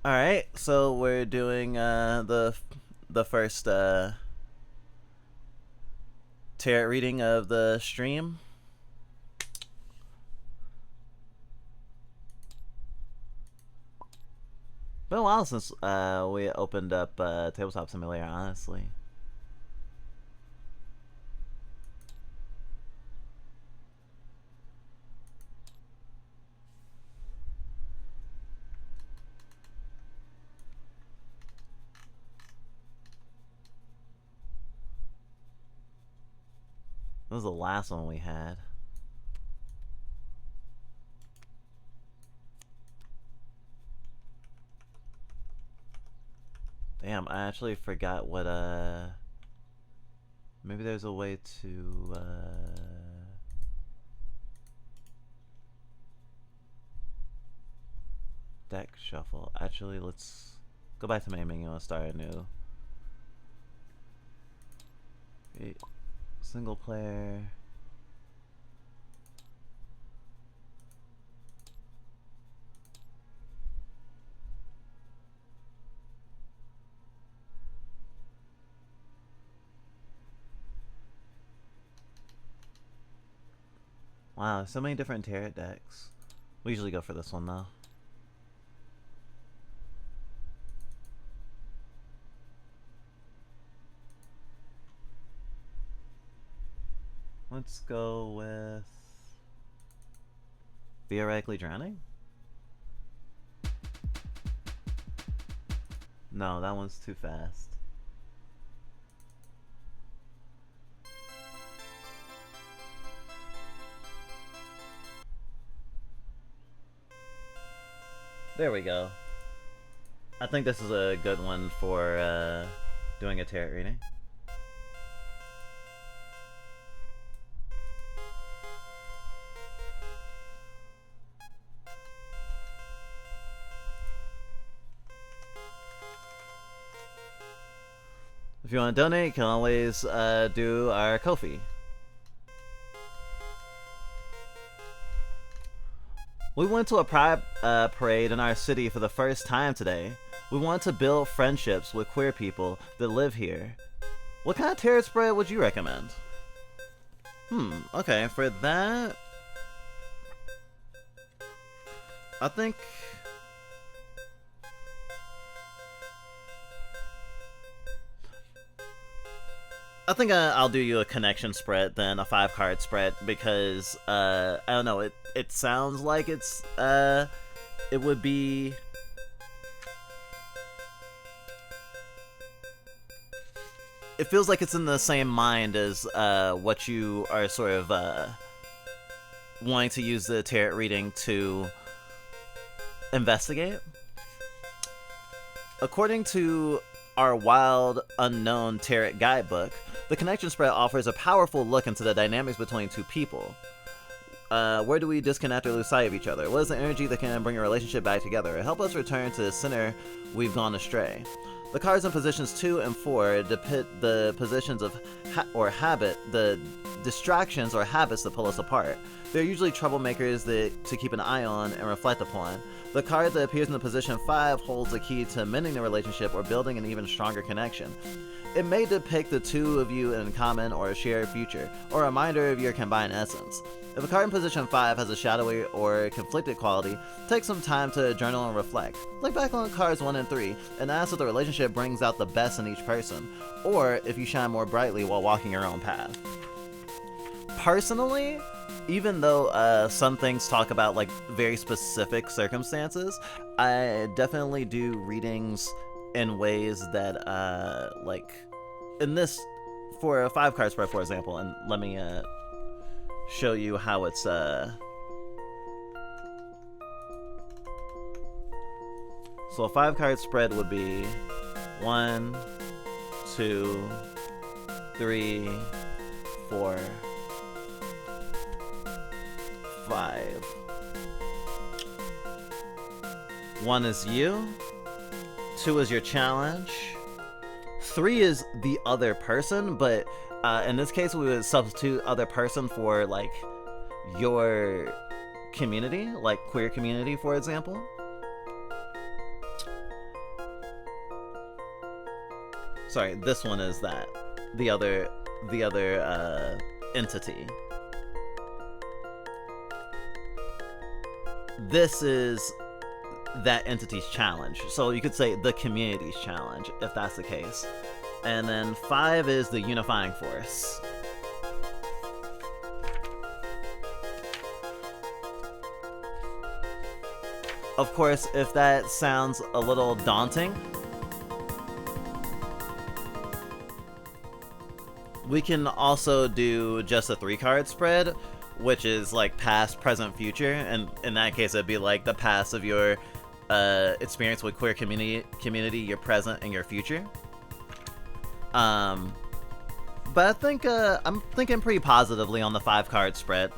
All right, so we're doing the first tarot reading of the stream. Been a while since we opened up Tabletop Simulator, honestly. This was the last one we had. Damn, I actually forgot what maybe there's a way to deck shuffle. Actually, let's go back to main menu and start anew. Single player. Wow, so many different tarot decks. We usually go for this one though. Let's go with Theoretically Drowning? No, that one's too fast. There we go. I think this is a good one for doing a tarot reading. If you want to donate, you can always do our Ko-fi. We went to a pride parade in our city for the first time today. We want to build friendships with queer people that live here. What kind of tarot spread would you recommend? Okay, for that, I think I'll do you a connection spread then, a 5-card spread, because I don't know, it sounds like it's it would be it feels like it's in the same mind as what you are sort of wanting to use the tarot reading to investigate. According to our Wild Unknown Tarot Guidebook, the connection spread offers a powerful look into the dynamics between two people. Where do we disconnect or lose sight of each other? What is the energy that can bring a relationship back together? Help us return to the center we've gone astray. The cards in positions 2 and 4 depict the positions of the distractions or habits that pull us apart. They're usually troublemakers to keep an eye on and reflect upon. The card that appears in the position 5 holds the key to mending the relationship or building an even stronger connection. It may depict the two of you in common or a shared future, or a reminder of your combined essence. If a card in position 5 has a shadowy or conflicted quality, take some time to journal and reflect. Look back on cards 1 and 3 and ask if the relationship brings out the best in each person, or if you shine more brightly while walking your own path. Personally, even though some things talk about like very specific circumstances, I definitely do readings in ways that like in this, for a 5-card spread for example, and let me show you how it's so a 5-card spread would be 1, 2, 3, 4, 5. 1 is you, 2 is your challenge, 3 is the other person, but in this case we would substitute other person for like your community, like queer community for example. Sorry, this one is that. The other entity. This is that entity's challenge. So you could say the community's challenge, if that's the case. And then 5 is the unifying force. Of course, if that sounds a little daunting, we can also do just a 3-card spread, which is like past, present, future, and in that case it'd be like the past of your experience with queer community, your present, and your future. But I think I'm thinking pretty positively on the 5-card spread.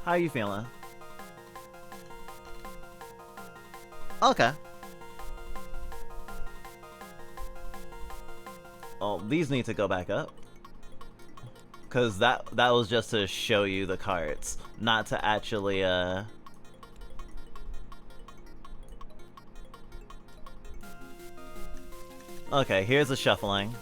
How are you feeling? Okay. Oh, these need to go back up. Cause that was just to show you the cards, not to actually Okay, here's the shuffling.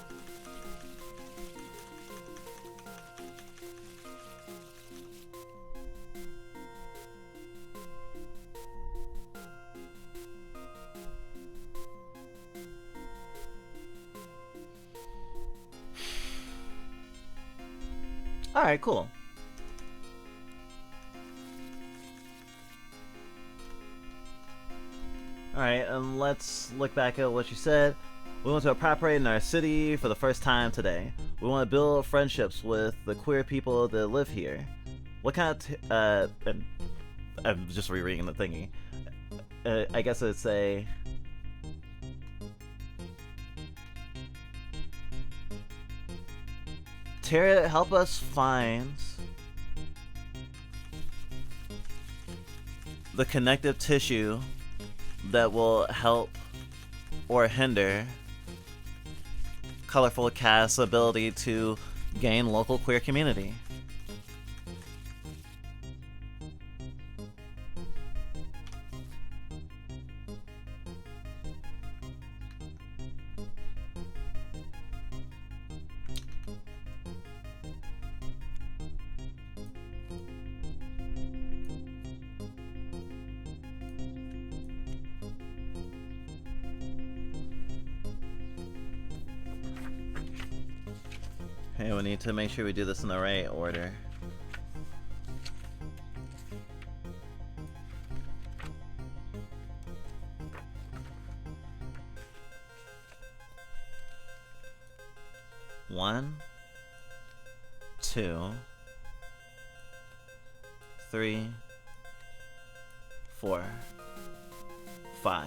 Alright, cool. Alright, and let's look back at what you said. We went to a pride parade in our city for the first time today. We want to build friendships with the queer people that live here. What kind of I'm just rereading the thingy. I guess I'd say... Tara, help us find the connective tissue that will help or hinder Colorful Cast's ability to gain local queer community. Okay, we need to make sure we do this in the right order. One, 2, 3, 4, 5.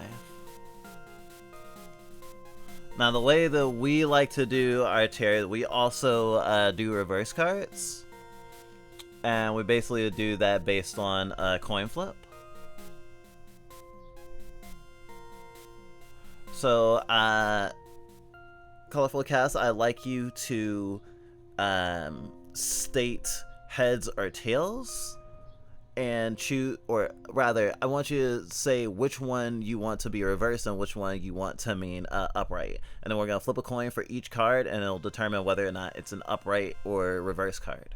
Now, the way that we like to do our tarot, we also do reverse cards. And we basically do that based on a coin flip. So, Colorful Cast, I'd like you to state heads or tails. And choose, or rather, I want you to say which one you want to be reversed and which one you want to mean upright. And then we're going to flip a coin for each card, and it'll determine whether or not it's an upright or reverse card.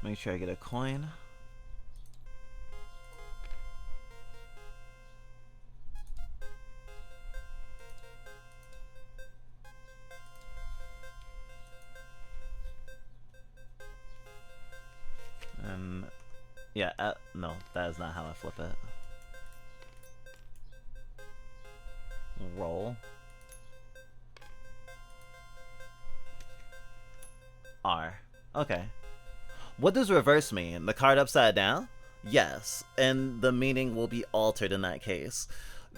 Make sure I get a coin. Yeah, no, that is not how I flip it. Roll. R. Okay. What does reverse mean? The card upside down? Yes, and the meaning will be altered in that case.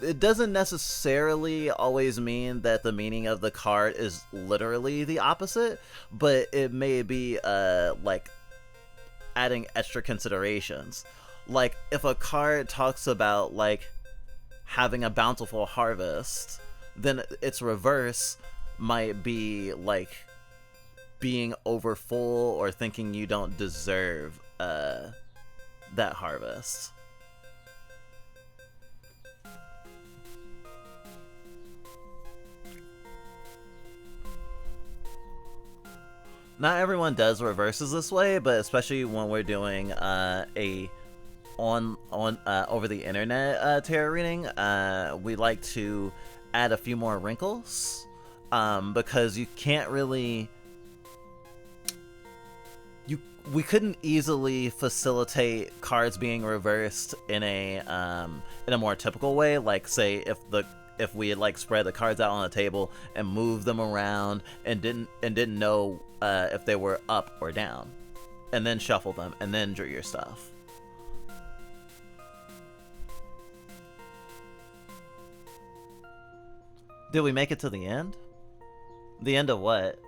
It doesn't necessarily always mean that the meaning of the card is literally the opposite, but it may be like adding extra considerations. Like if a card talks about like having a bountiful harvest, then its reverse might be like being over full or thinking you don't deserve that harvest. Not everyone does reverses this way, but especially when we're doing a over the internet tarot reading, we like to add a few more wrinkles, because you can't really we couldn't easily facilitate cards being reversed in a more typical way, like say if we had like spread the cards out on the table and moved them around and didn't know if they were up or down, and then shuffle them and then drew your stuff. Did we make it to the end? The end of what?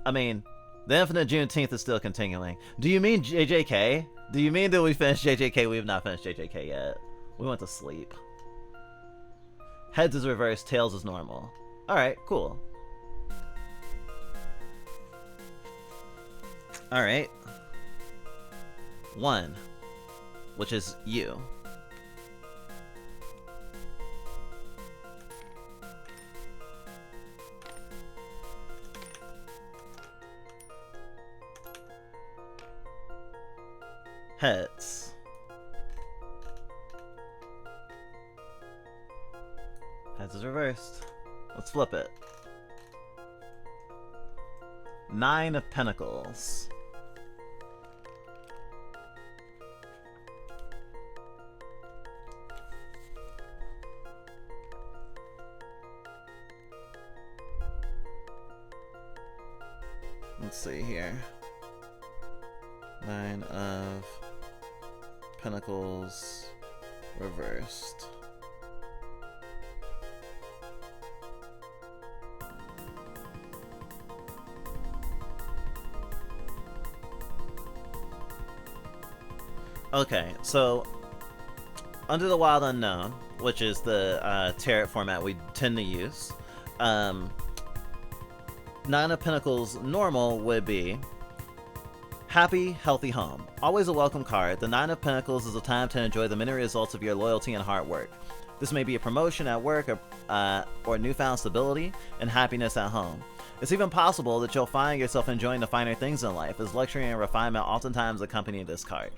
I mean, the Infinite Juneteenth is still continuing. Do you mean JJK? Do you mean that we finished JJK? We have not finished JJK yet. We went to sleep. Heads is reversed, tails is normal. Alright, cool. Alright. 1, which is you. Heads. Heads is reversed. Let's flip it. 9 of Pentacles. Let's see here. 9 of Pentacles reversed. Okay, so Under the Wild Unknown, which is the tarot format we tend to use, 9 of Pentacles normal would be happy, healthy home. Always a welcome card. The 9 of Pentacles is a time to enjoy the many results of your loyalty and hard work. This may be a promotion at work or newfound stability and happiness at home. It's even possible that you'll find yourself enjoying the finer things in life, as luxury and refinement oftentimes accompany this card.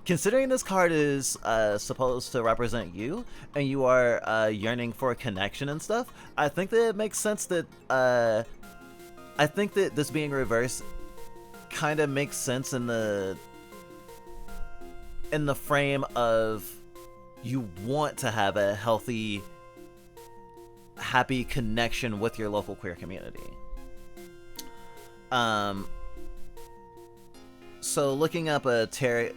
Considering this card is supposed to represent you, and you are yearning for a connection and stuff, I think that it makes sense that I think that this being reversed kind of makes sense in the frame of you want to have a healthy, happy connection with your local queer community. So looking up a tarot,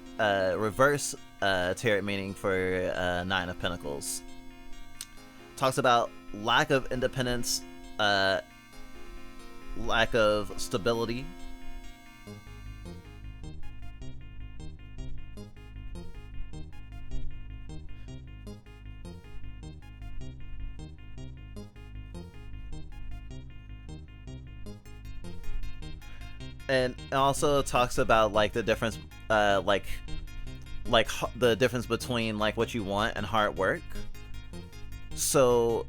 reverse tarot meaning for 9 of Pentacles, talks about lack of independence, lack of stability, and it also talks about like the difference, like the difference between like what you want and hard work. So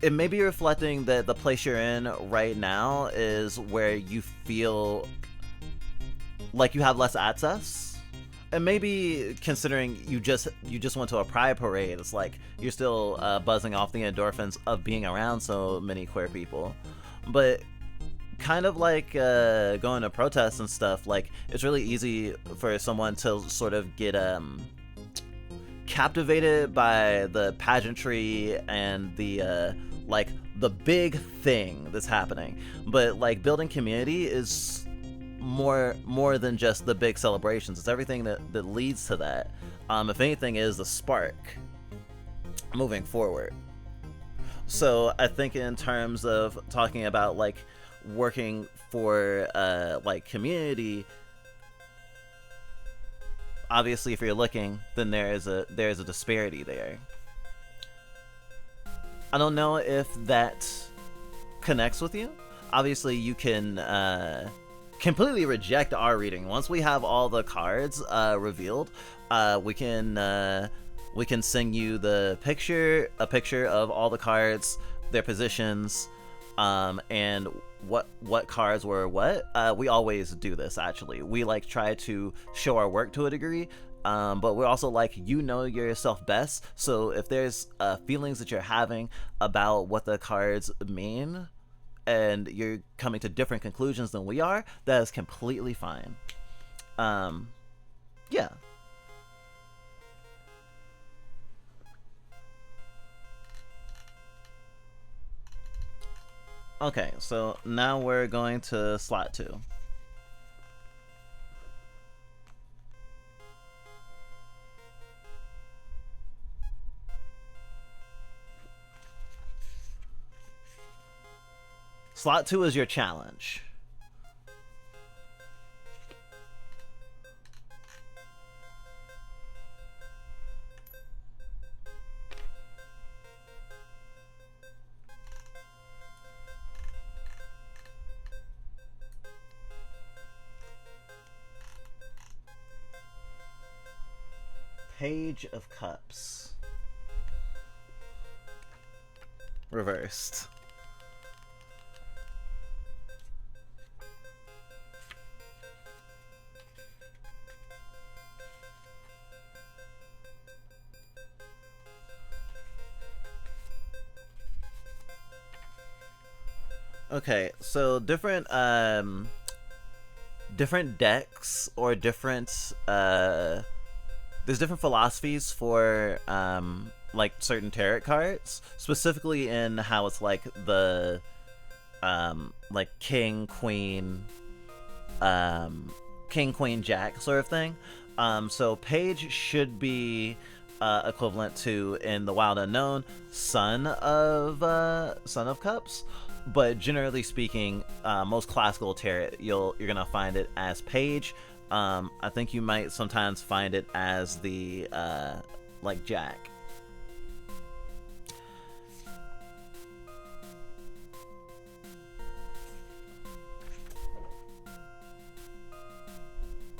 it may be reflecting that the place you're in right now is where you feel like you have less access, and maybe considering you just went to a pride parade, it's like you're still buzzing off the endorphins of being around so many queer people. But kind of like going to protests and stuff, like it's really easy for someone to sort of get captivated by the pageantry and the like the big thing that's happening. But like building community is more than just the big celebrations. It's everything that leads to that. If anything, is the spark moving forward. So I think in terms of talking about like working for like community, obviously, if you're looking, then there is a disparity there. I don't know if that connects with you. Obviously, you can completely reject our reading. Once we have all the cards revealed, we can send you a picture of all the cards, their positions, and what cards were what. We always do this, actually. We like try to show our work to a degree, but we're also like, you know yourself best. So if there's feelings that you're having about what the cards mean, and you're coming to different conclusions than we are, that is completely fine. Yeah. Okay, so now we're going to slot 2. Slot 2 is your challenge. Page of Cups. Reversed. Okay, so different decks or different there's different philosophies for like certain tarot cards, specifically in how it's like the like king, queen, jack sort of thing. So page should be equivalent to, in the Wild Unknown, Son of Cups. But generally speaking, most classical tarot, you're gonna find it as page. I think you might sometimes find it as the like jack.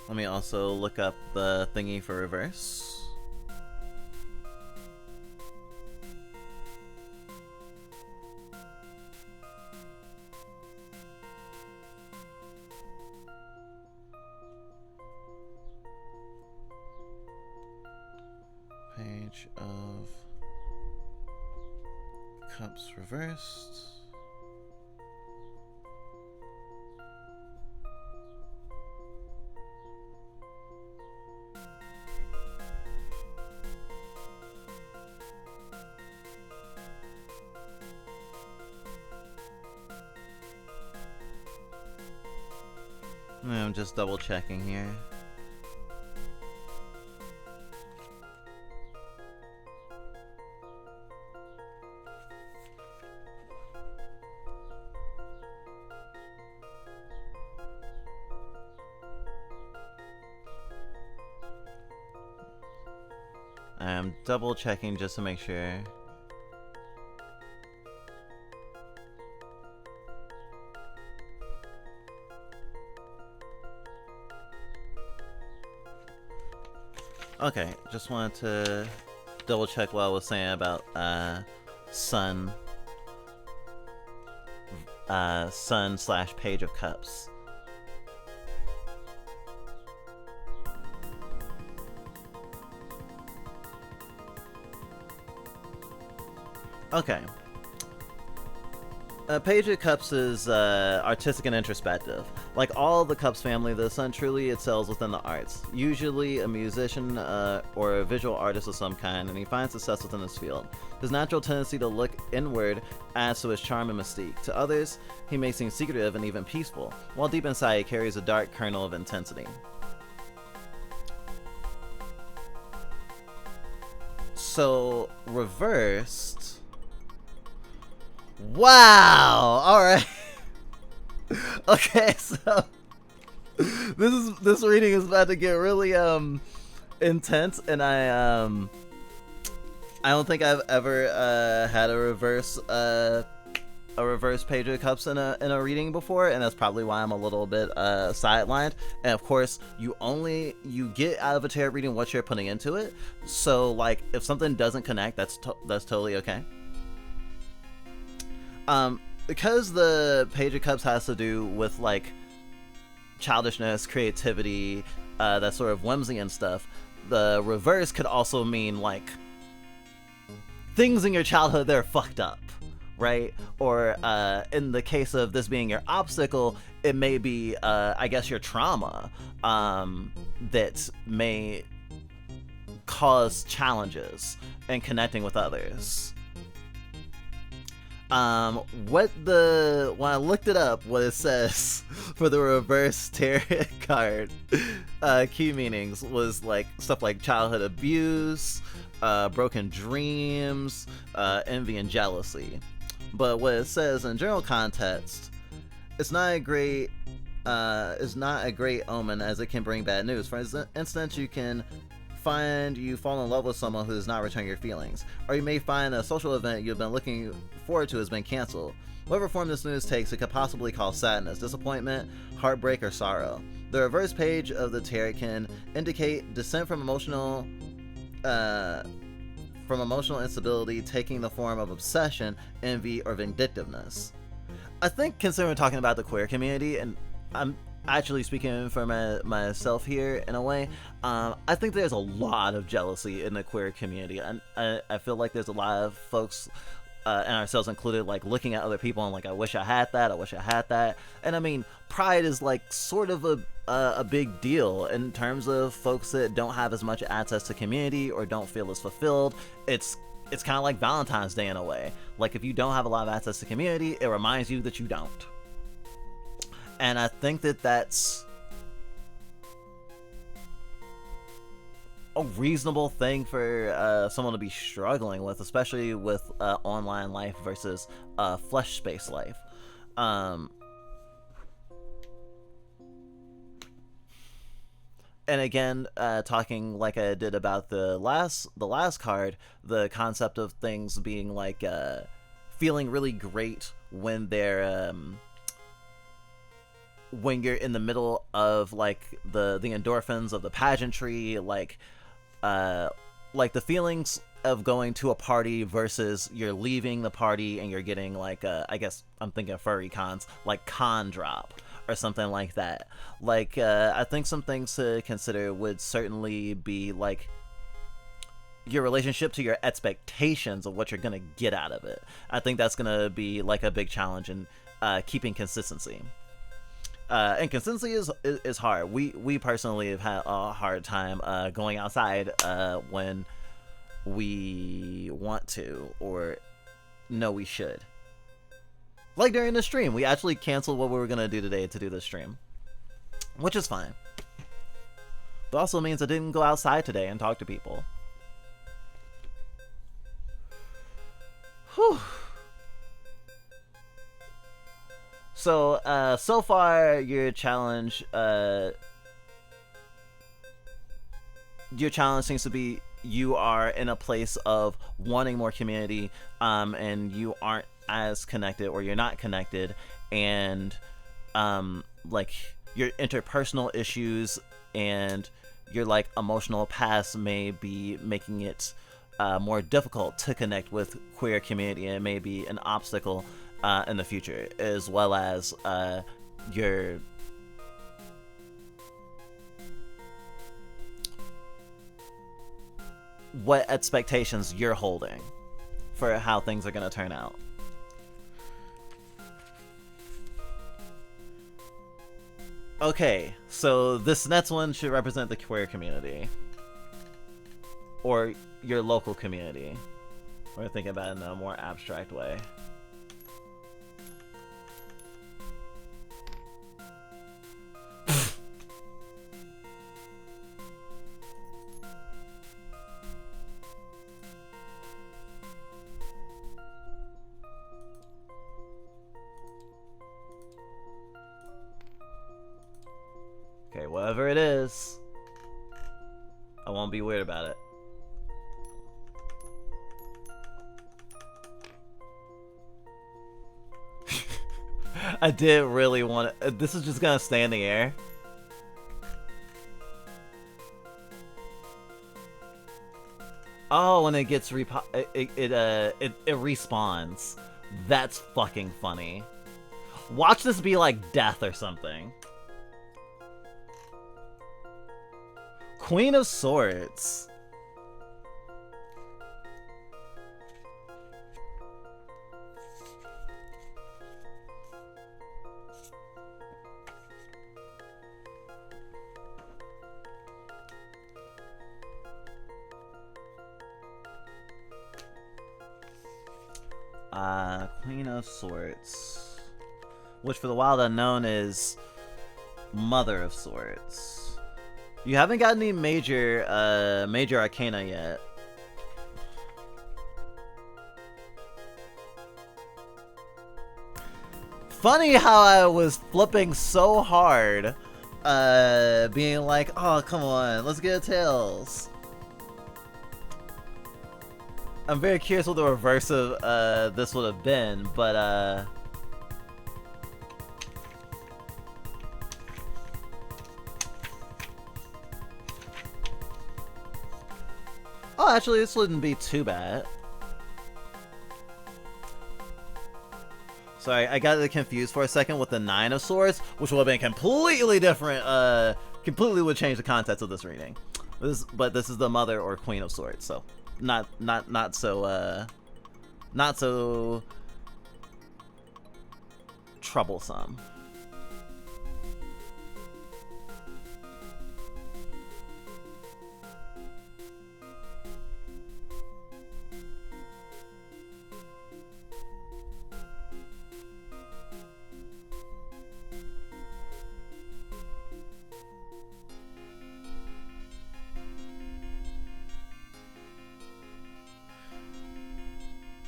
Let me also look up the thingy for reverse. Page of Cups reversed. I'm just double checking here. I'm double checking just to make sure. Okay, just wanted to double check what I was saying about Sun / Page of Cups. Okay. Page of Cups is artistic and introspective. Like all the Cups family, the Sun truly excels within the arts. Usually a musician or a visual artist of some kind, and he finds success within his field. His natural tendency to look inward adds to his charm and mystique. To others, he may seem secretive and even peaceful, while deep inside he carries a dark kernel of intensity. So, reversed... Wow! Alright. Okay, so this reading is about to get really intense, and I don't think I've ever had a reverse Page of Cups in a reading before, and that's probably why I'm a little bit sidelined. And of course, you get out of a tarot reading what you're putting into it. So like, if something doesn't connect, that's totally okay. Because the Page of Cups has to do with like childishness, creativity, that sort of whimsy and stuff. The reverse could also mean like things in your childhood that are fucked up, right? Or in the case of this being your obstacle, it may be, I guess, your trauma that may cause challenges in connecting with others. When I looked it up, what it says for the reverse tarot card, key meanings was like stuff like childhood abuse, broken dreams, envy and jealousy. But what it says in general context, it's not a great omen, as it can bring bad news. For instance, you can find you fall in love with someone who does not return your feelings, or you may find a social event you've been looking forward to has been canceled. Whatever form this news takes, it could possibly cause sadness, disappointment, heartbreak, or sorrow. The reverse page of the tarot can indicate descent from emotional instability, taking the form of obsession, envy, or vindictiveness. I think, considering we're talking about the queer community, and I'm actually speaking for myself here in a way, I think there's a lot of jealousy in the queer community, and I feel like there's a lot of folks, and ourselves included, like looking at other people and like, I wish I had that. And I mean, pride is like sort of a big deal in terms of folks that don't have as much access to community or don't feel as fulfilled. It's kind of like Valentine's Day in a way. Like, if you don't have a lot of access to community, it reminds you that you don't. And I think that that's a reasonable thing for someone to be struggling with, especially with online life versus flesh space life. And again, talking like I did about the last card, the concept of things being like feeling really great when they're when you're in the middle of like the endorphins of the pageantry, like the feelings of going to a party versus you're leaving the party and you're getting like I guess I'm thinking of furry cons, like con drop or something like that. Like I think some things to consider would certainly be like your relationship to your expectations of what you're gonna get out of it. I think that's gonna be like a big challenge in keeping consistency. And consistency is hard. We personally have had a hard time going outside when we want to or know we should. Like during the stream, we actually canceled what we were gonna do today to do this stream, which is fine. But also means I didn't go outside today and talk to people. Whew. So, so far, your challenge seems to be you are in a place of wanting more community, and you aren't as connected, or you're not connected, and like your interpersonal issues and your like emotional past may be making it more difficult to connect with queer community, and it may be an obstacle in the future, as well as your what expectations you're holding for how things are going to turn out. Okay, so this next one should represent the queer community or your local community. We're thinking about it in a more abstract way. Okay, whatever it is. I won't be weird about it. I did really want to. This is just gonna stay in the air. Oh, when it gets it respawns. That's fucking funny. Watch this be like death or something. Queen of Swords. Queen of Swords, which for the Wild Unknown is Mother of Swords. You haven't got any major arcana yet. Funny how I was flipping so hard, being like, oh, come on, let's get a Tails. I'm very curious what the reverse of this would have been, but oh, actually, this wouldn't be too bad. Sorry, I got confused for a second with the Nine of Swords, which would have been completely different. Completely would change the context of this reading. But this is the Mother or Queen of Swords, so not so troublesome.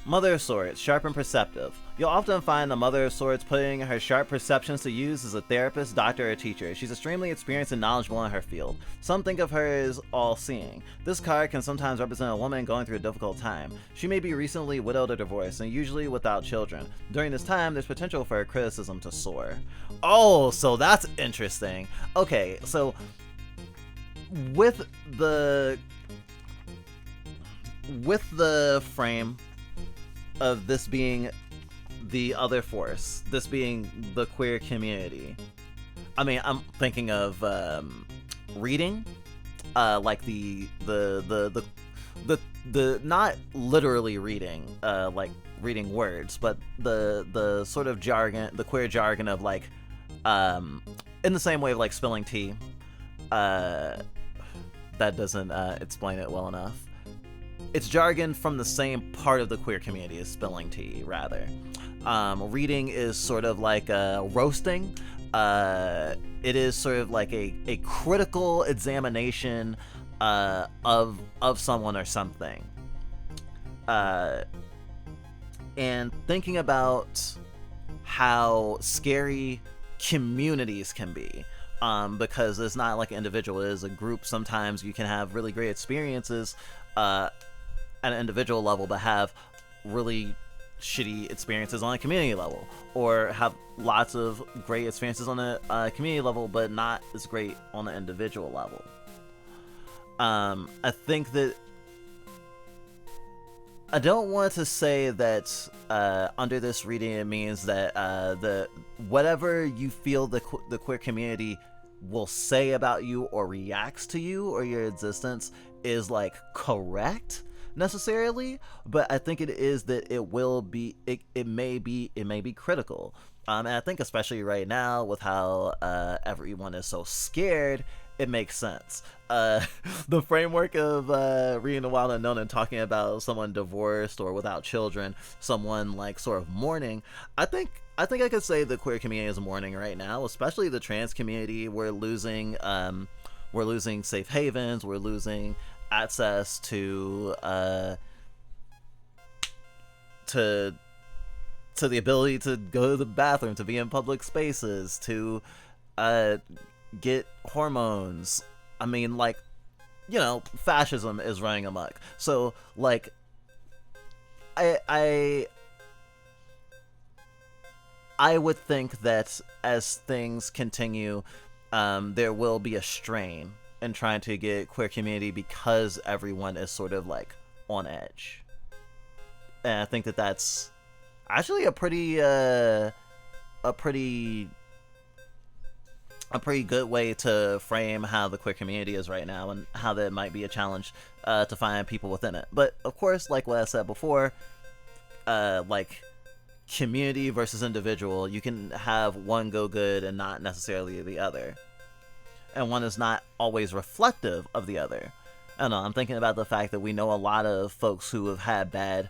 Mother of Swords, sharp and perceptive. You'll often find the Mother of Swords putting her sharp perceptions to use as a therapist, doctor, or teacher. She's extremely experienced and knowledgeable in her field. Some think of her as all-seeing. This card can sometimes represent a woman going through a difficult time. She may be recently widowed or divorced, and usually without children. During this time, there's potential for her criticism to soar. Oh, so that's interesting. Okay, so with the frame of this being the other force, this being the queer community, I mean, I'm thinking of reading, like the not literally reading, like reading words, but the sort of jargon, the queer jargon of like, in the same way of like spilling tea. That doesn't explain it well enough. It's jargon from the same part of the queer community as spilling tea, rather. Reading is sort of like roasting. It is sort of like a critical examination of someone or something. And thinking about how scary communities can be. Because it's not like an individual, it is a group. Sometimes you can have really great experiences at an individual level, but have really shitty experiences on a community level, or have lots of great experiences on a community level, but not as great on an individual level. I think that I don't want to say that under this reading it means that the whatever you feel the queer community will say about you or reacts to you or your existence is like correct necessarily, but I think it is that it will be it may be critical, and I think especially right now with how everyone is so scared, it makes sense. The framework of reading the Wild Unknown and talking about someone divorced or without children, someone like sort of mourning, I think I could say the queer community is mourning right now, especially the trans community. We're losing safe havens, we're losing access to the ability to go to the bathroom, to be in public spaces, to get hormones. I mean, like, you know, fascism is running amok. So like I would think that as things continue, there will be a strain in trying to get queer community because everyone is sort of like on edge. And I think that that's actually a pretty good way to frame how the queer community is right now and how that might be a challenge to find people within it. But of course, like what I said before, like community versus individual, you can have one go good and not necessarily the other. And one is not always reflective of the other. I don't know, I'm thinking about the fact that we know a lot of folks who have had bad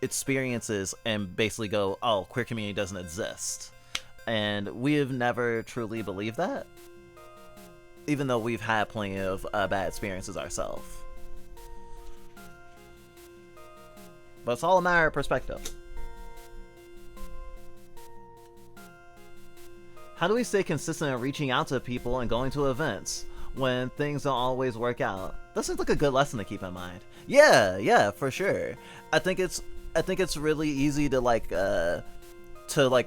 experiences and basically go, oh, queer community doesn't exist. And we have never truly believed that, even though we've had plenty of bad experiences ourselves. But it's all a matter of perspective. How do we stay consistent in reaching out to people and going to events when things don't always work out? That seems like a good lesson to keep in mind. Yeah, for sure. I think it's really easy to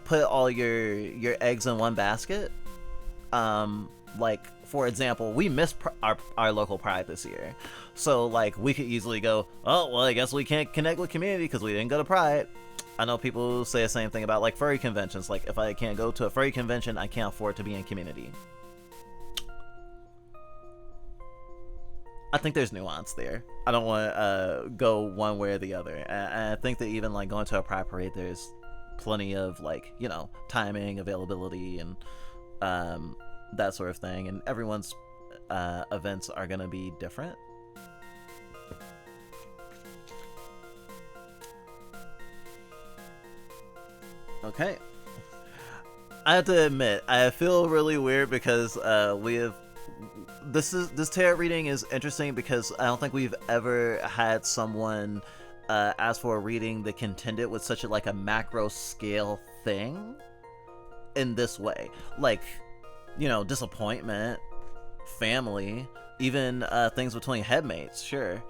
put all your eggs in one basket. Like for example, we missed our local Pride this year, so like we could easily go, oh well, I guess we can't connect with community because we didn't go to Pride. I know people say the same thing about like furry conventions. Like if I can't go to a furry convention, I can't afford to be in community. I think there's nuance there. I don't want to go one way or the other. And I think that even like going to a Pride parade, there's plenty of like, you know, timing, availability, and that sort of thing. And everyone's events are gonna be different. Okay. I have to admit, I feel really weird because this tarot reading is interesting because I don't think we've ever had someone ask for a reading that contended with such a macro scale thing in this way. Like, you know, disappointment, family, even things between headmates, sure.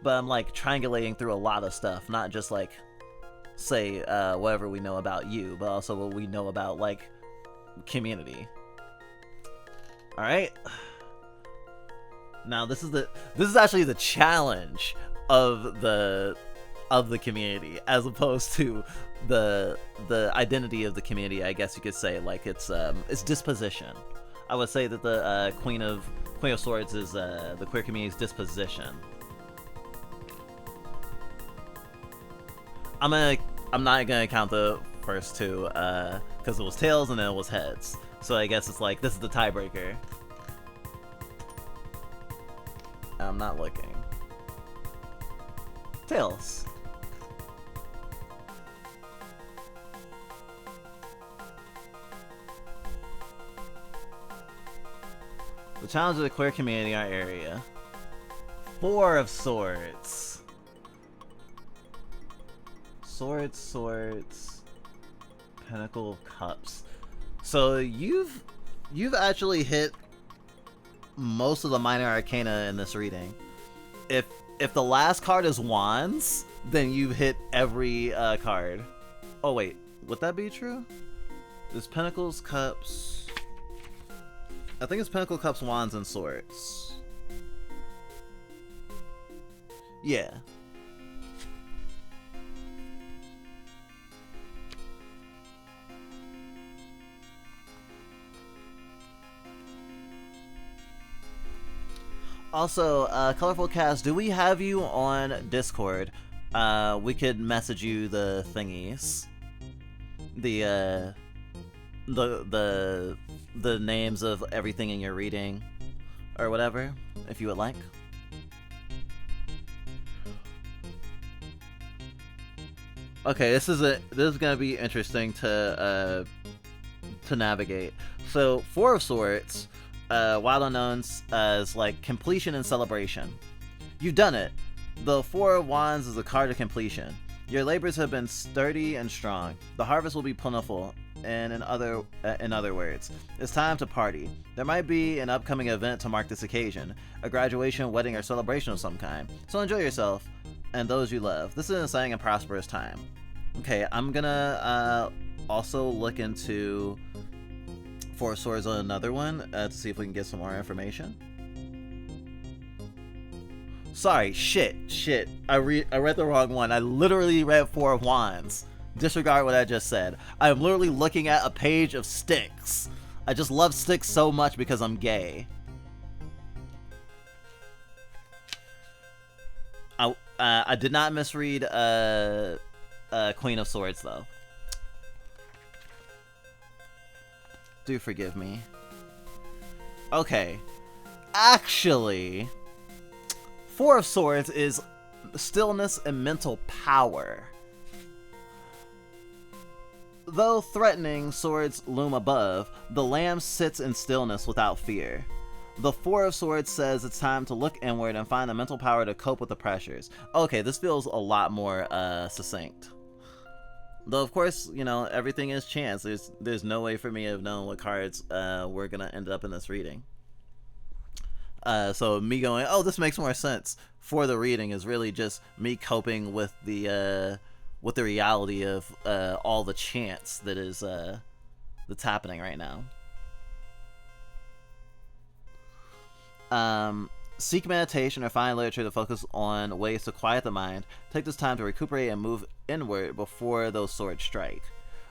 But I'm like triangulating through a lot of stuff, not just like say whatever we know about you, but also what we know about like community. All right. Now this is actually the challenge of the community, as opposed to the identity of the community. I guess you could say like it's disposition. I would say that the Queen of Swords is the queer community's disposition. I'm not gonna count the first two because it was tails and then it was heads. So I guess it's like this is the tiebreaker. I'm not looking. Tails. The challenge of the queer community in our area. 4 of Swords. Swords, Pentacle of Cups. So you've actually hit most of the minor arcana in this reading. If the last card is Wands, then you've hit every card. Oh wait, would that be true? There's Pentacles, Cups. I think it's Pentacle, Cups, Wands, and Swords. Yeah. Also, Colorful Cast, do we have you on Discord? We could message you the thingies. The names of everything in your reading or whatever, if you would like. Okay, this is gonna be interesting to navigate. So 4 of Swords, Wild Unknowns as like completion and celebration. You've done it. The 4 of Wands is a card of completion. Your labors have been sturdy and strong. The harvest will be plentiful and in other words, it's time to party. There might be an upcoming event to mark this occasion, a graduation, wedding, or celebration of some kind. So enjoy yourself and those you love. This is an exciting and prosperous time. Okay, I'm gonna also look into Four Swords on another one to see if we can get some more information. Sorry, shit. I read the wrong one. I literally read Four of Wands. Disregard what I just said. I'm literally looking at a page of sticks. I just love sticks so much because I'm gay. I did not misread Queen of Swords though. Do forgive me. Okay. Actually, Four of Swords is stillness and mental power. Though threatening swords loom above, the lamb sits in stillness without fear. The Four of Swords says it's time to look inward and find the mental power to cope with the pressures. Okay, this feels a lot more succinct. Though of course, you know, everything is chance. There's no way for me to have known what cards were gonna end up in this reading. So me going, oh, this makes more sense for the reading is really just me coping with the reality of all the chance that is that's happening right now. Seek meditation or find literature to focus on ways to quiet the mind. Take this time to recuperate and move inward before those swords strike.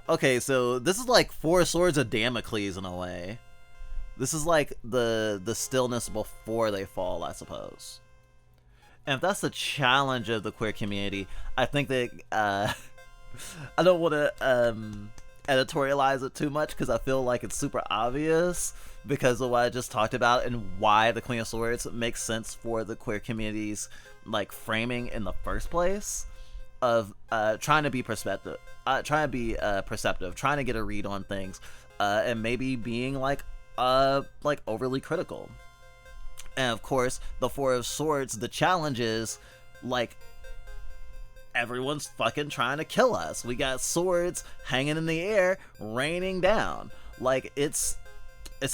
Okay, so this is like Four Swords of Damocles in a way. This is like the stillness before they fall, I suppose. And if that's the challenge of the queer community, I think that I don't want to editorialize it too much because I feel like it's super obvious because of what I just talked about and why the Queen of Swords makes sense for the queer community's like framing in the first place of trying to be perceptive, trying to get a read on things, and maybe being like overly critical. And of course, the Four of Swords, the challenge is like everyone's fucking trying to kill us. We got swords hanging in the air, raining down. Like it's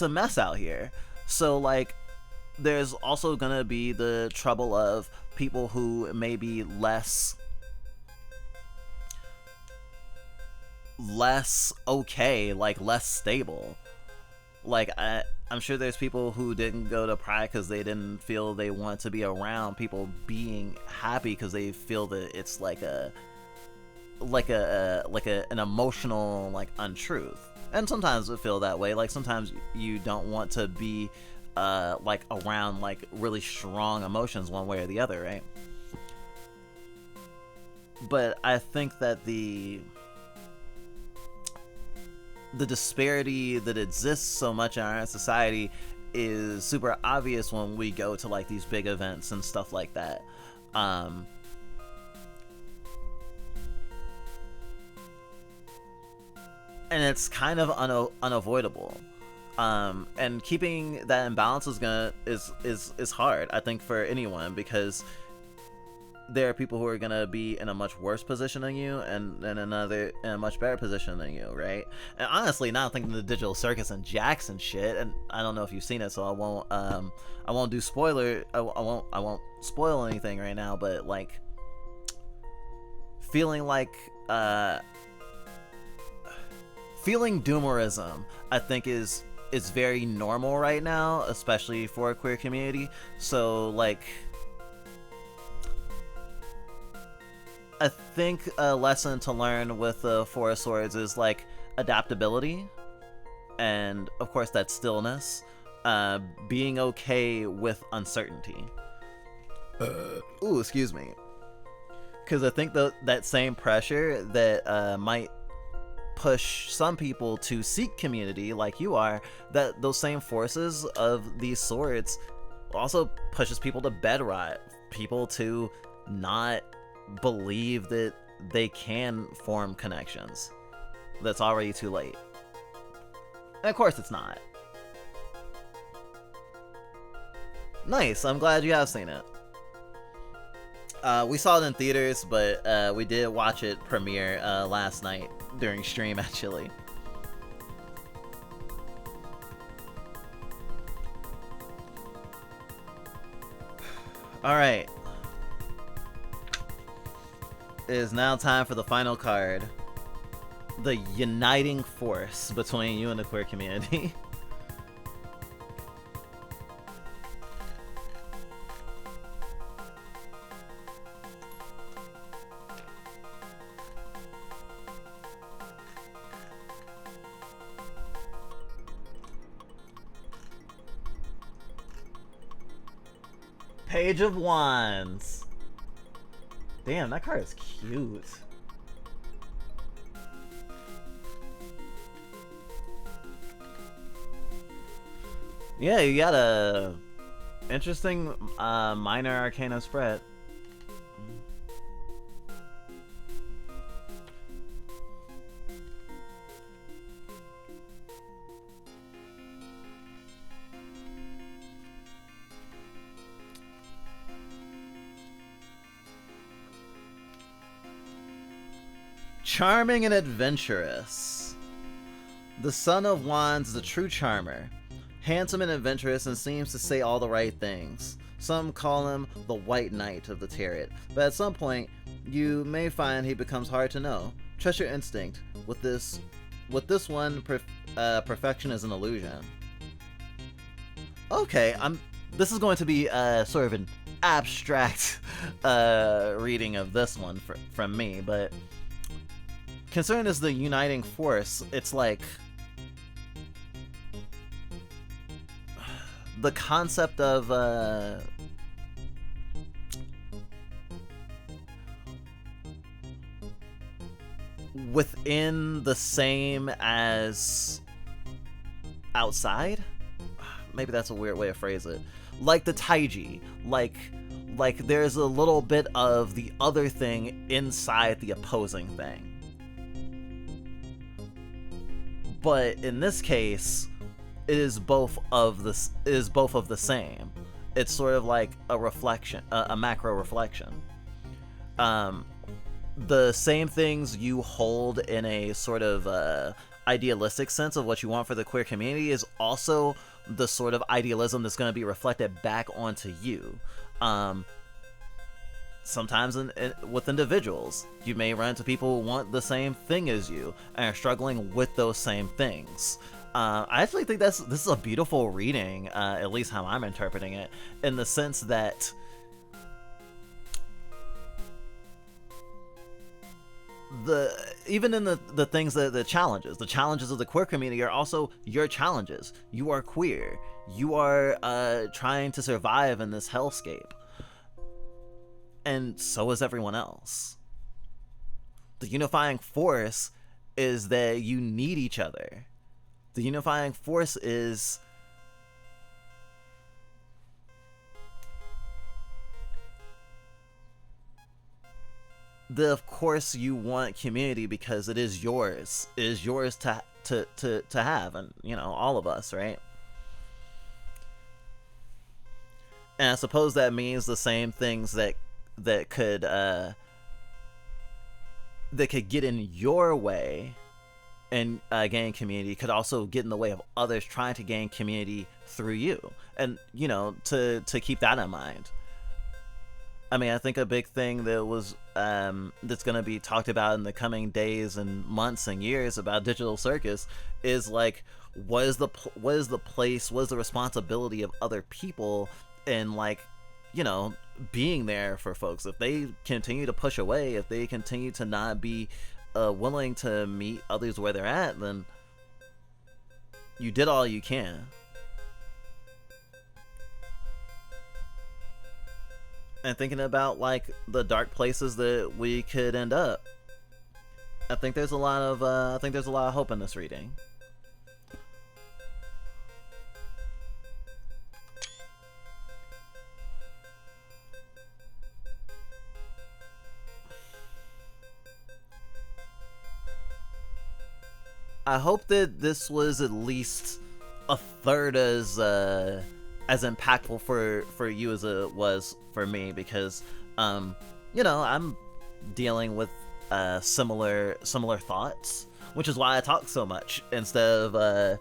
a mess out here. So like there's also gonna be the trouble of people who may be less okay, like less stable. Like I'm sure there's people who didn't go to Pride because they didn't feel they want to be around people being happy because they feel that it's like an emotional like untruth. And sometimes it feel that way. Like sometimes you don't want to be like around like really strong emotions one way or the other, right? But I think that the disparity that exists so much in our society is super obvious when we go to like these big events and stuff like that. And it's kind of unavoidable. And keeping that imbalance is hard, I think, for anyone, because there are people who are gonna be in a much worse position than you, and another in a much better position than you, right? And honestly, now I'm thinking the Digital Circus and Jackson shit, and I don't know if you've seen it, so I won't do spoiler. I won't spoil anything right now, but like feeling doomerism, I think is very normal right now, especially for a queer community. So like, I think a lesson to learn with the Four of Swords is like adaptability, and of course that stillness, being okay with uncertainty. Ooh, excuse me. Because I think that same pressure that might push some people to seek community like you are, that those same forces of these swords also pushes people to bed rot, people to not believe that they can form connections. That's already too late. And of course it's not. Nice, I'm glad you have seen it. We saw it in theaters, but we did watch it premiere last night during stream, actually. Alright. It is now time for the final card. The uniting force between you and the queer community. Page of Wands. Damn, that card is cute. Yeah, you got a interesting minor arcana spread. Charming and adventurous. The Son of Wands is a true charmer. Handsome and adventurous and seems to say all the right things. Some call him the White Knight of the Tarot, but at some point, you may find he becomes hard to know. Trust your instinct. With this one, perfection is an illusion. Okay, this is going to be sort of an abstract reading of this one from me, but concerning as the uniting force, it's like the concept of within the same as outside. Maybe that's a weird way to phrase it. Like the taiji, like there's a little bit of the other thing inside the opposing thing. But in this case, it is both of the same. It's sort of like a reflection, a macro reflection. The same things you hold in a sort of idealistic sense of what you want for the queer community is also the sort of idealism that's going to be reflected back onto you. Sometimes with individuals, you may run into people who want the same thing as you and are struggling with those same things. I actually think this is a beautiful reading, at least how I'm interpreting it, in the sense that even in the things that the challenges of the queer community are also your challenges. You are queer. You are trying to survive in this hellscape. And so is everyone else. The unifying force is that you need each other. The unifying force is of course you want community because it is yours. It is yours to have, and all of us, right? And I suppose that means the same things that could get in your way and gain community could also get in the way of others trying to gain community through you, and to keep that in mind. I mean, I think a big thing that was that's going to be talked about in the coming days and months and years about Digital Circus is like, what is the place, what is the responsibility of other people in being there for folks. If they continue to push away, if they continue to not be willing to meet others where they're at, then you did all you can. And thinking about the dark places that we could end up, I think there's a lot of hope in this reading. I hope that this was at least a third as impactful for you as it was for me, because I'm dealing with similar thoughts, which is why I talk so much instead of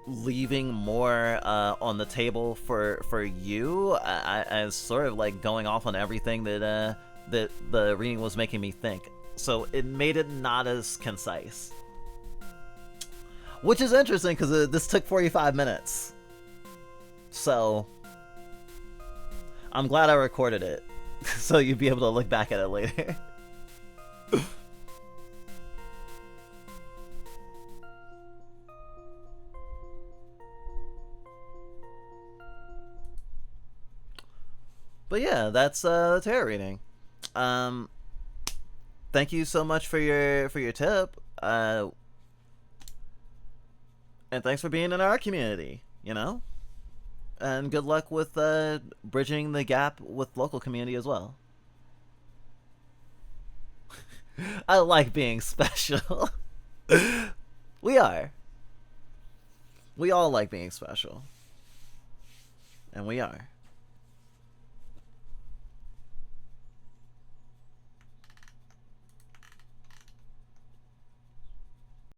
leaving more on the table for you, as sort of like going off on everything that that the reading was making me think. So it made it not as concise, which is interesting because this took 45 minutes. So I'm glad I recorded it so you'd be able to look back at it later. But yeah, that's the tarot reading. Thank you so much for your tip, and thanks for being in our community. You know, and good luck with bridging the gap with local community as well. I like being special. We are. We all like being special, and we are.